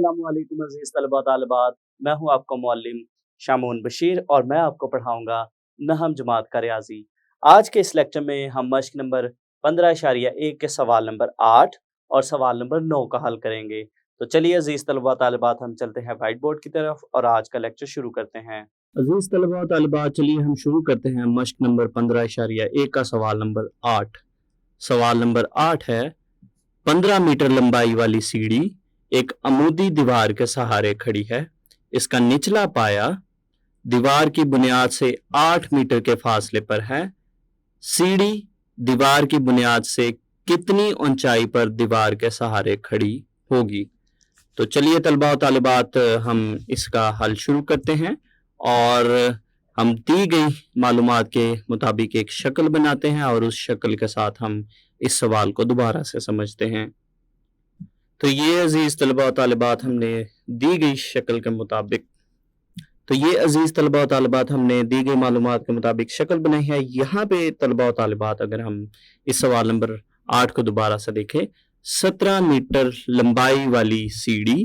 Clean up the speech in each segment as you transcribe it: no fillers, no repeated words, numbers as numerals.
अस्सलाम वालेकुम अजीज तलबा तालिबात। मैं हूं आपका मुअल्लिम शामून बशीर और मैं आपको पढ़ाऊंगा नहम जमात का रियाजी। आज के इस लेक्चर में हम मश्क नंबर 15.1 के सवाल नंबर 8 और सवाल नंबर 9 का हल करेंगे। तो चलिए अजीज तलबा तालिबात हम चलते हैं वाइट बोर्ड की तरफ और आज का लेक्चर शुरू करते हैं। अजीज तलबा तालिबात चलिए हम शुरू करते हैं मश्क नंबर 15.1 का सवाल नंबर 8। सवाल नंबर 8 है, 15 मीटर लंबाई वाली सीढ़ी एक अमूदी दीवार के सहारे खड़ी है। इसका निचला पाया दीवार की बुनियाद से 8 मीटर के फासले पर है। सीढ़ी दीवार की बुनियाद से कितनी ऊंचाई पर दीवार के सहारे खड़ी होगी? तो चलिए तलबा और तालिबात हम इसका हल शुरू करते हैं और हम दी गई मालूमात के मुताबिक एक शक्ल बनाते हैं और उस शक्ल के साथ हम इस सवाल को दोबारा से समझते हैं। तो ये अजीज तलबा और तालिबात हमने दी गई शक्ल के मुताबिक हमने दी गई मालूमात के मुताबिक शक्ल बनाई है। यहाँ पे तलबा और तालिबात अगर हम इस सवाल नंबर 8 को दोबारा से देखें, 17 मीटर लंबाई वाली सीढ़ी।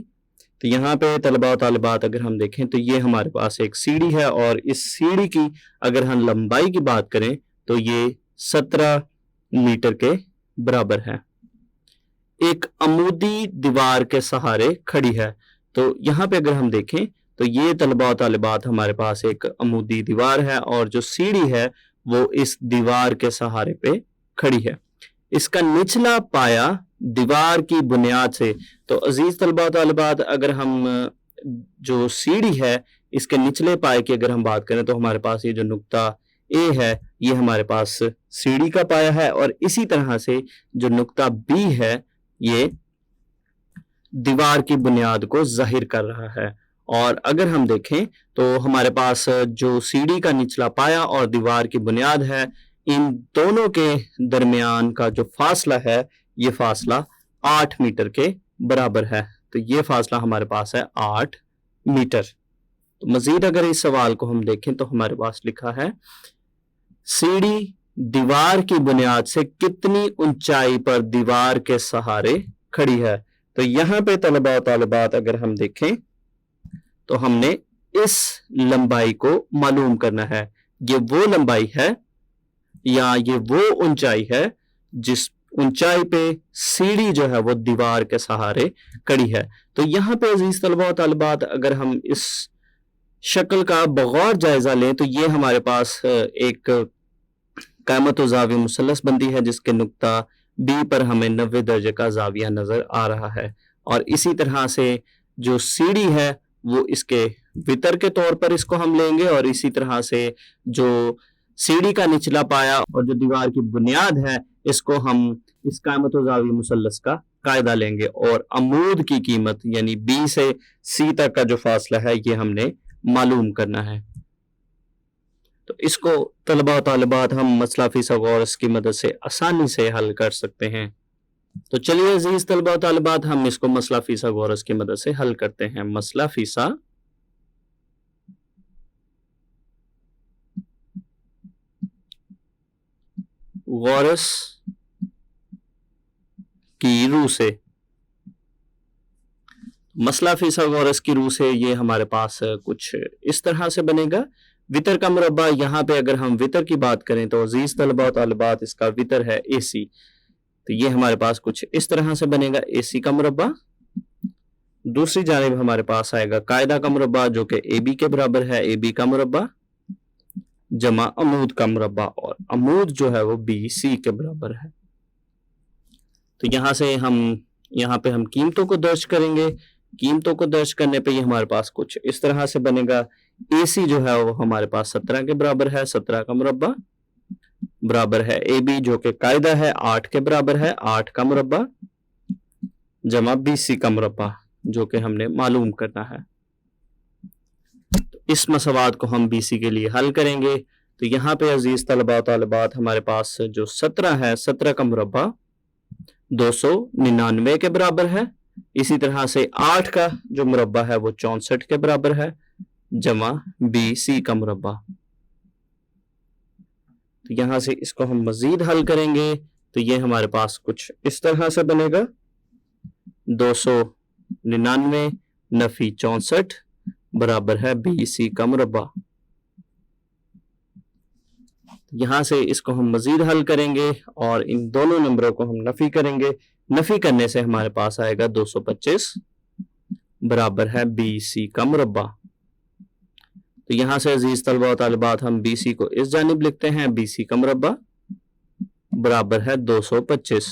तो यहाँ पे तलबा और तालिबात अगर हम देखें तो ये हमारे पास एक सीढ़ी है और इस सीढ़ी की अगर हम लंबाई की बात करें तो ये 17 मीटर के बराबर है। एक अमूदी दीवार के सहारे खड़ी है। तो यहाँ पे अगर हम देखें तो ये तलबा और तालिबात हमारे पास एक अमूदी दीवार है और जो सीढ़ी है वो इस दीवार के सहारे पे खड़ी है। इसका निचला पाया दीवार की बुनियाद से, तो अजीज तलबा और तालिबात अगर हम जो सीढ़ी है इसके निचले पाए की अगर हम बात करें तो हमारे पास ये जो नुक्ता ए है ये हमारे पास सीढ़ी का पाया है और इसी तरह से जो नुक्ता बी है ये दीवार की बुनियाद को जाहिर कर रहा है। और अगर हम देखें तो हमारे पास जो सीढ़ी का निचला पाया और दीवार की बुनियाद है, इन दोनों के दरमियान का जो फासला है ये फासला 8 मीटर के बराबर है। तो ये फासला हमारे पास है 8 मीटर। तो मजीद अगर इस सवाल को हम देखें तो हमारे पास लिखा है, सीढ़ी दीवार की बुनियाद से कितनी ऊंचाई पर दीवार के सहारे खड़ी है। तो यहाँ पे तलबा और तालिबात अगर हम देखें तो हमने इस लंबाई को मालूम करना है। ये वो लंबाई है या ये वो ऊंचाई है जिस ऊंचाई पे सीढ़ी जो है वो दीवार के सहारे खड़ी है। तो यहाँ पे अजीज तलबा और तालिबात अगर हम इस शक्ल का बगौर जायजा लें तो ये हमारे पास एक कायमत ज़ाविया मुसल्लस बंदी है जिसके नुक्ता बी पर हमें 90 दर्जे का जाविया नजर आ रहा है और इसी तरह से जो सीढ़ी है वो इसके वितर के तौर पर इसको हम लेंगे और इसी तरह से जो सीढ़ी का निचला पाया और जो दीवार की बुनियाद है इसको हम इस कायमत ज़ाविया मुसल्लस का कायदा लेंगे और अमूद की कीमत यानी बी से सी तक का जो फासला है ये हमने मालूम करना है। तो इसको तलबा और तालिबात हम मसला फीसा गौरस की मदद से आसानी से हल कर सकते हैं। तो चलिए अजीज तलबा और तालिबात हम इसको मसला फीसा गौरस की मदद से हल करते हैं। मसला फीसा गौरस की रूह से, मसला फीसा गौरस की रूह से ये हमारे पास कुछ इस तरह से बनेगा। वितर का मुरब्बा, यहाँ पे अगर हम वितर की बात करें तो अजीज तलबा और तालिबात इसका वितर है AC। तो ये हमारे पास कुछ इस तरह से बनेगा AC का मुरब्बा। दूसरी जानिब हमारे पास आएगा कायदा का मुरब्बा जो कि AB के बराबर है, AB का मुरब्बा जमा अमूद का मुरब्बा और अमूद जो है वो BC के बराबर है। तो यहाँ पे हम कीमतों को दर्ज करेंगे। कीमतों को दर्ज करने पे ये हमारे पास कुछ इस तरह से बनेगा। AC जो है वो हमारे पास 17 के बराबर है, 17 का मुरब्बा बराबर है AB जो कि कायदा है 8 के बराबर है, 8 का मुरब्बा जमा BC का मुरब्बा जो कि हमने मालूम करना है। तो इस मसवाद को हम BC के लिए हल करेंगे। तो यहाँ पे अजीज तलबा तालिबात हमारे पास जो 17 है, 17 का मुरब्बा 299 के बराबर है। इसी तरह से 8 का जो मुरब्बा है वो 64 के बराबर है जमा BC का मुरब्बा। तो यहां से इसको हम मजीद हल करेंगे तो ये हमारे पास कुछ इस तरह से बनेगा। 299 नफी 64 बराबर है BC का मुरब्बा। यहाँ से इसको हम मजीद हल करेंगे और इन दोनों नंबरों को हम नफी करेंगे। नफी करने से हमारे पास आएगा 225 बराबर है BC का मुरब्बा। तो यहाँ से अजीज तलबा व तालिबात हम BC को इस जानिब लिखते हैं, BC का मुरब्बा बराबर है 225।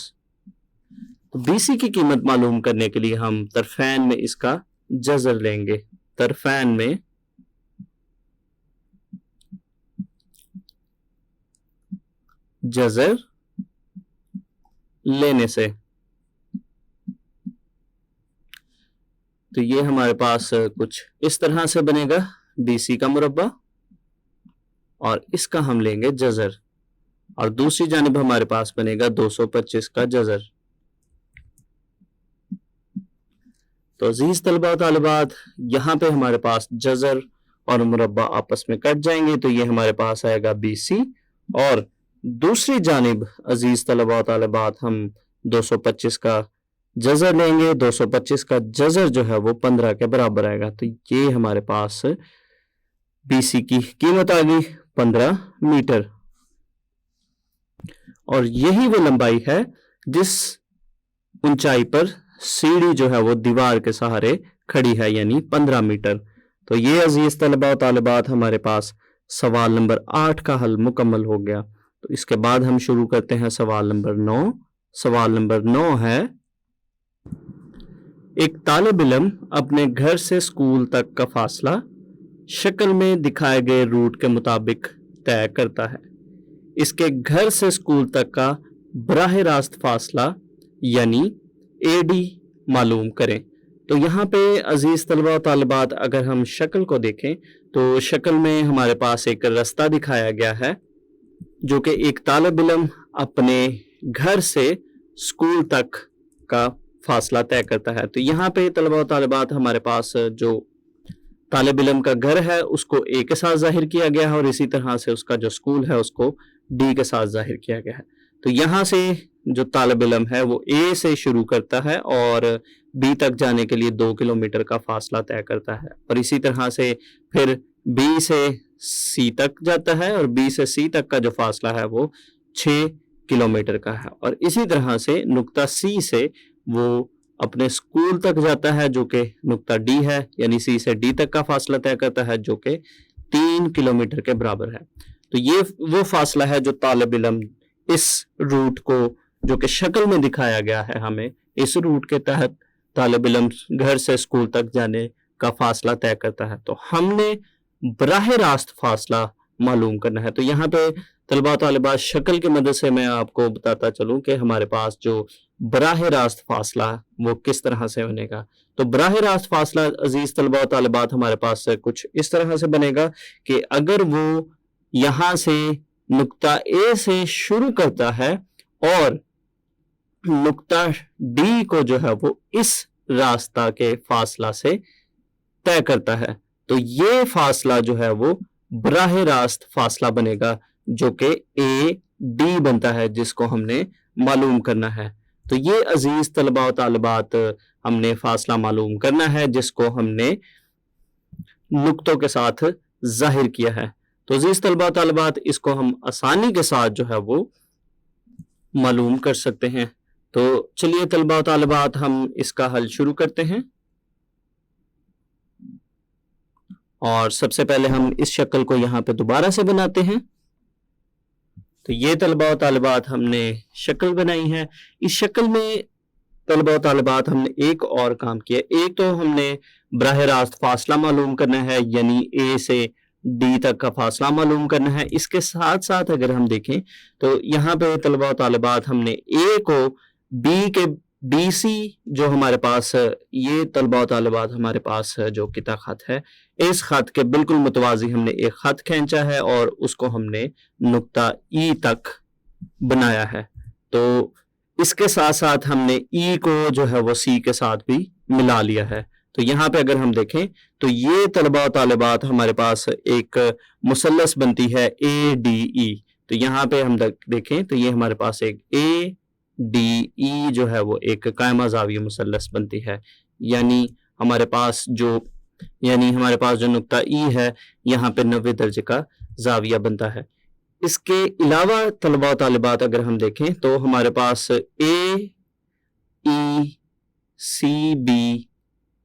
तो BC की कीमत मालूम करने के लिए हम तरफैन में इसका जज़र लेंगे। तरफैन में जज़र लेने से तो ये हमारे पास कुछ इस तरह से बनेगा BC का मुरब्बा, और इसका हम लेंगे जज़र, और दूसरी जानिब हमारे पास बनेगा 225 का जज़र। तो अजीज तलबा तालिबात, यहाँ पे हमारे पास जज़र और मुरब्बा आपस में कट जाएंगे, तो ये हमारे पास आएगा BC, और दूसरी जानिब अजीज तलबा तालिबात हम 225 का जज़र लेंगे। 225 का जज़र जो है वो 15 के बराबर आएगा। तो ये हमारे पास BC की कीमत आ गई 15 मीटर, और यही वो लंबाई है जिस ऊंचाई पर सीढ़ी जो है वो दीवार के सहारे खड़ी है, यानी 15 मीटर। तो ये अजीज तलबा तालिबात हमारे पास सवाल नंबर 8 का हल मुकम्मल हो गया। तो इसके बाद हम शुरू करते हैं सवाल नंबर 9। सवाल नंबर 9 है, एक तालिब इल्म अपने घर से स्कूल तक का फासला शक्ल में दिखाए गए रूट के मुताबिक तय करता है। इसके घर से स्कूल तक का बराह रास्त फासला यानी AD मालूम करें। तो यहाँ पे अजीज तलबा व तालिबात, अगर हम शक्ल को देखें तो शक्ल में हमारे पास एक रास्ता दिखाया गया है जो कि एक तालिब इल्म अपने घर से स्कूल तक का फासला तय करता है। तो यहाँ पे तलबा व तालिबात हमारे पास जो तालिब इल्म का घर है उसको A के साथ जाहिर किया गया है, और इसी तरह से उसका जो स्कूल है उसको D के साथ जाहिर किया गया है। तो यहाँ से जो तालिब इल्म है वो A से शुरू करता है और B तक जाने के लिए 2 किलोमीटर का फासला तय करता है, और इसी तरह से फिर B से C तक जाता है, और B से C तक का जो फासला है वो 6 किलोमीटर का है, और इसी तरह से नुक्ता C से वो अपने स्कूल तक जाता है जो कि नुक्ता D है, यानी C से D तक का फासला तय करता है जो कि 3 किलोमीटर के बराबर है। तो ये वो फासला है जो तालिब इल्म इस रूट को, जो कि शक्ल में दिखाया गया है हमें, इस रूट के तहत तालिब इल्म घर से स्कूल तक जाने का फासला तय करता है। तो हमने बराह रास्त फासला मालूम करना है। तो यहाँ पे तलबा तालिबात शक्ल की मदद से मैं आपको बताता चलूँ कि हमारे पास जो बराह रास्त फासला वो किस तरह से बनेगा। तो बराह रास्त फासला अजीज तलबा तालिबात हमारे पास कुछ इस तरह से बनेगा कि अगर वो यहाँ से नुक्ता A से शुरू करता है और नुक्ता D को जो है वो इस रास्ता के फासला से तय करता है, तो ये फासला जो है वो बराह रास्त फासला बनेगा जो कि AD बनता है, जिसको हमने मालूम करना है। तो ये अजीज तलबा व तालिबात हमने फासला मालूम करना है जिसको हमने नुक्तों के साथ जाहिर किया है। तो अजीज तलबा व तालिबात इसको हम आसानी के साथ जो है वो मालूम कर सकते हैं। तो चलिए तलबा व तालिबात हम इसका हल शुरू करते हैं, और सबसे पहले हम इस शक्ल को यहाँ पे दोबारा से बनाते हैं। तो ये तलबा व तालिबात हमने शक्ल बनाई है। इस शक्ल में तलबा व तालिबात हमने एक और काम किया। एक तो हमने बराह रास्त फासला मालूम करना है, यानी A से D तक का फासला मालूम करना है। इसके साथ साथ अगर हम देखें तो यहाँ पे तलबा व तालिबात हमने A को B के BC जो हमारे पास ये तलबा व तालिबात हमारे पास जो किता खत है, इस खत के बिल्कुल मुतवाजी हमने एक खत खींचा है और उसको हमने नुक्ता E तक बनाया है। तो इसके साथ साथ हमने E को जो है वो C के साथ भी मिला लिया है। तो यहाँ पे अगर हम देखें तो ये तलबा व तालिबात हमारे पास एक मुसल्लस बनती है ADE। तो यहाँ पे हम देखें तो ये हमारे पास एक ADE जो है वो एक कायमा ज़ाविया मुसल्लस बनती है, यानी हमारे पास जो नुक्ता ई है यहाँ पे 90 दर्जे का जाविया बनता है। इसके अलावा तलबा तालिबात अगर हम देखें तो हमारे पास ए ई सी बी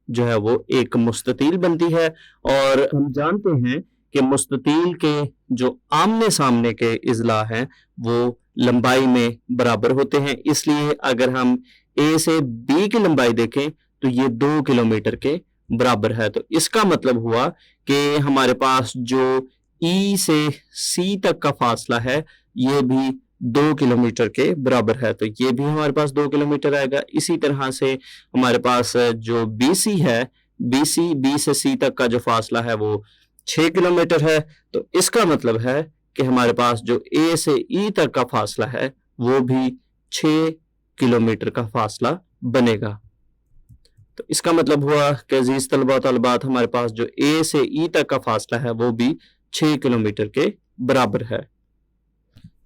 जो है वो एक मुस्ततील बनती है, और हम जानते हैं कि मुस्ततील के जो आमने सामने के इजला हैं वो लंबाई में बराबर होते हैं, इसलिए अगर हम ए से बी की लंबाई देखें तो ये 2 किलोमीटर के बराबर है। तो इसका मतलब हुआ कि हमारे पास जो ई से सी तक का फासला है ये भी 2 किलोमीटर के बराबर है, तो ये भी हमारे पास 2 किलोमीटर आएगा। इसी तरह से हमारे पास जो BC है, बी से सी तक का जो फासला है वो 6 किलोमीटर है, तो इसका मतलब है कि हमारे पास जो ए से ई तक का फासला है वो भी 6 किलोमीटर का फासला बनेगा। तो इसका मतलब हुआ कि अजीज तलबा तलबात हमारे पास जो ए से ई तक का फासला है वो भी 6 किलोमीटर के बराबर है।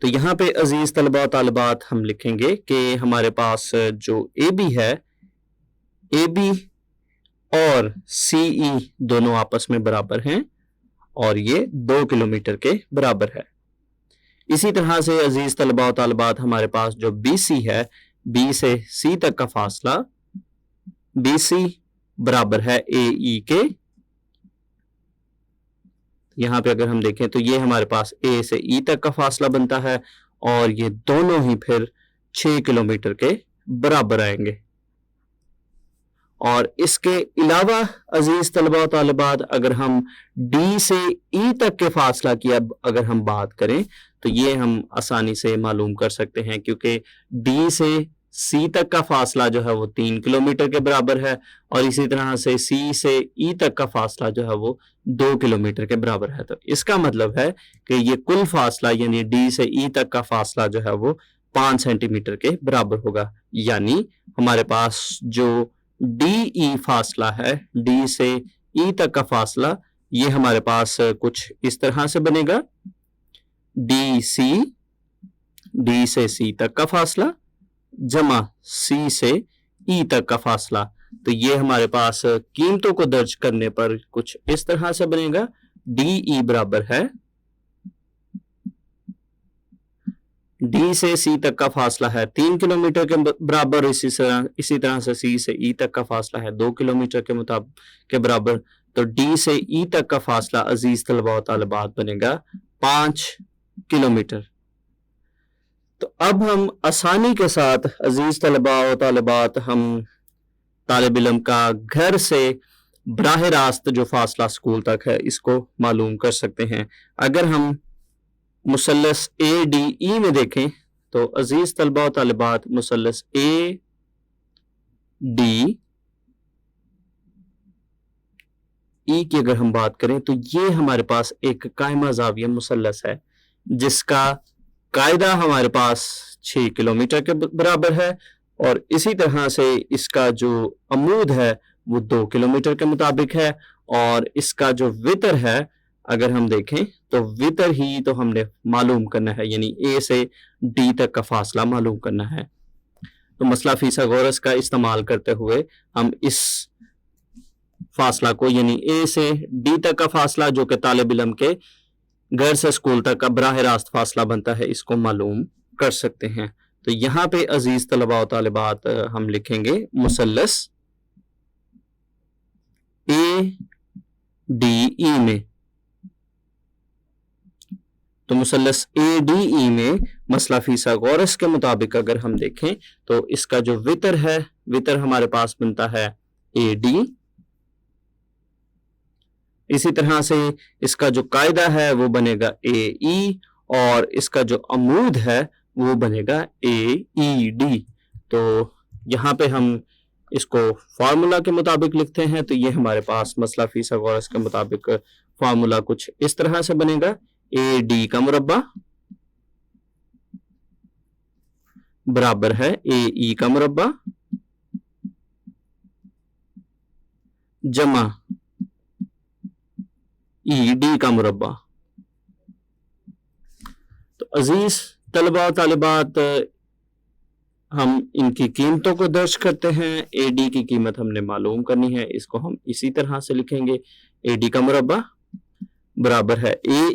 तो यहाँ पे अजीज तलबा तालिबात हम लिखेंगे कि हमारे पास जो ए बी है, ए बी और सी ई दोनों आपस में बराबर हैं और ये 2 किलोमीटर के बराबर है। इसी तरह से अजीज तलबा तालिबात हमारे पास जो बी सी है, बी से सी तक का फासला बी सी बराबर है ए ई के। यहाँ पे अगर हम देखें तो ये हमारे पास ए से ई तक का फासला बनता है और ये दोनों ही फिर 6 किलोमीटर के बराबर आएंगे। और इसके अलावा अजीज तलबा और तालिबात अगर हम डी से ई तक के फासला की अब अगर हम बात करें तो ये हम आसानी से मालूम कर सकते हैं, क्योंकि डी से सी तक का फासला जो है वो 3 किलोमीटर के बराबर है और इसी तरह से सी से ई तक का फासला जो है वो 2 किलोमीटर के बराबर है। तो इसका मतलब है कि ये कुल फासला यानी डी से ई तक का फासला जो है वो 5 सेंटीमीटर के बराबर होगा। यानी हमारे पास जो डी ई फासला है, डी से ई तक का फासला, ये हमारे पास कुछ इस तरह से बनेगा, डी से सी तक का फासला जमा सी से ई तक का फासला। तो ये हमारे पास कीमतों को दर्ज करने पर कुछ इस तरह से बनेगा, डी ई बराबर है, डी से सी तक का फासला है 3 किलोमीटर के बराबर, इसी तरह से सी से ई तक का फासला है 2 किलोमीटर के बराबर। तो डी से ई तक का फासला अजीज तलबा व तालिबात बनेगा 5 किलोमीटर। तो अब हम आसानी के साथ अजीज तलबा व तालिबात हम तालिब इल्म का घर से बराह रास्त जो फासला स्कूल तक है इसको मालूम कर सकते हैं। अगर हम मुसल्लस ए डी ई में देखें तो अजीज तलबा व तालिबात मुसल्लस ए डी ई की अगर हम बात करें तो ये हमारे पास एक कायमा जाविया मुसल्लस है जिसका कायदा हमारे पास 6 किलोमीटर के बराबर है और इसी तरह से इसका जो अमूद है वो 2 किलोमीटर के मुताबिक है और इसका जो वितर है अगर हम देखें तो वितर ही तो हमने मालूम करना है, यानी ए से डी तक का फासला मालूम करना है। तो मसला फिसागोरस का इस्तेमाल करते हुए हम इस फासला को यानी ए से डी तक का फासला जो कि तालिब इल्म के घर से स्कूल तक का बराह रास्त फासला बनता है इसको मालूम कर सकते हैं। तो यहाँ पे अजीज तलबा व तालिबात हम लिखेंगे मुसल्लस ए डी ई में। तो मुसल्लस ए डी ई में मसला फिसागोरस के मुताबिक अगर हम देखें तो इसका जो वितर है, वितर हमारे पास बनता है ए डी। इसी तरह से इसका जो कायदा है वो बनेगा ए ई और इसका जो अमूद है वो बनेगा ए ई डी। तो यहाँ पे हम इसको फार्मूला के मुताबिक लिखते हैं तो ये हमारे पास मसला फिसागोरस के मुताबिक फार्मूला कुछ इस तरह से बनेगा, ए डी का मुरब्बा बराबर है ए ई का मुरब्बा जमा ई डी का मुरब्बा। तो अजीज तलबा तालिबात हम इनकी कीमतों को दर्ज करते हैं। ए डी की कीमत हमने मालूम करनी है, इसको हम इसी तरह से लिखेंगे। ए डी का मुरब्बा बराबर है ए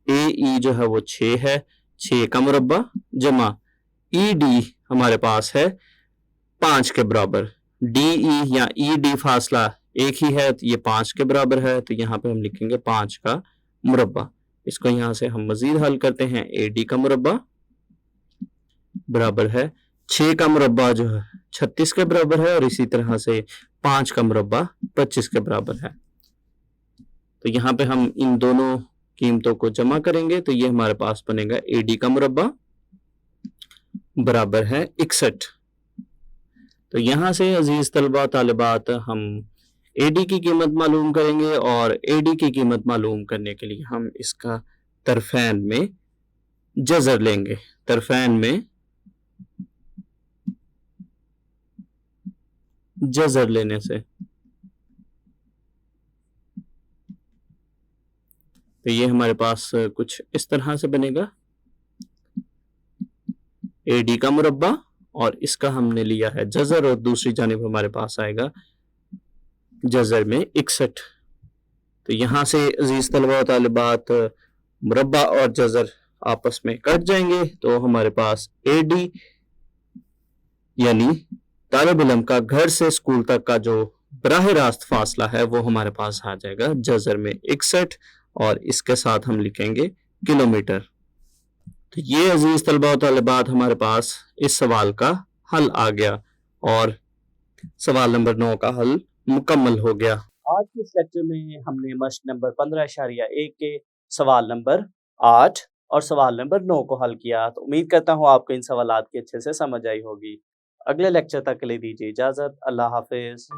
ई जो है वो 6 है, 6 का मुरब्बा जमा ई डी हमारे पास है 5 के बराबर। डी ई या ई डी फासला एक ही है, तो ये 5 के बराबर है, तो यहाँ पे हम लिखेंगे 5 का मुरब्बा। इसको यहाँ से हम मजीद हल करते हैं। ए डी का मुरब्बा बराबर है 6 का मुरब्बा जो है 36 के बराबर है, और इसी तरह से 5 का मुरब्बा 25 के बराबर है। तो यहाँ पे हम इन दोनों कीमतों को जमा करेंगे, तो ये हमारे पास बनेगा ए डी का मुरब्बा बराबर है 61। तो यहाँ से अजीज तलबा तालिबात हम ए डी की कीमत मालूम करेंगे, और ए डी की कीमत मालूम करने के लिए हम इसका तरफैन में जज़र लेंगे। तरफैन में जज़र लेने से तो ये हमारे पास कुछ इस तरह से बनेगा। ए डी का मुरब्बा और इसका हमने लिया है जज़र, और दूसरी जानिब हमारे पास आएगा जज़र में 61। तो यहाँ से अजीज तलबा व तालिबात मुरब्बा और जज़र आपस में कट जाएंगे, तो हमारे पास ए डी यानी तालिब इल्म का घर से स्कूल तक का जो बराह रास्त फासला है वो हमारे पास आ जाएगा जज़र में 61, और इसके साथ हम लिखेंगे किलोमीटर। तो ये अजीज तलबा व तालिबात हमारे पास इस सवाल का हल आ गया, और सवाल नंबर 9 का हल मुकम्मल हो गया। आज के इस लेक्चर में हमने मश्क नंबर 15.1 के सवाल नंबर 8 और सवाल नंबर 9 को हल किया। तो उम्मीद करता हूँ आपको इन सवालात की अच्छे से समझ आई होगी। अगले लेक्चर तक के लिए दीजिए इजाज़त। अल्लाह हाफिज़।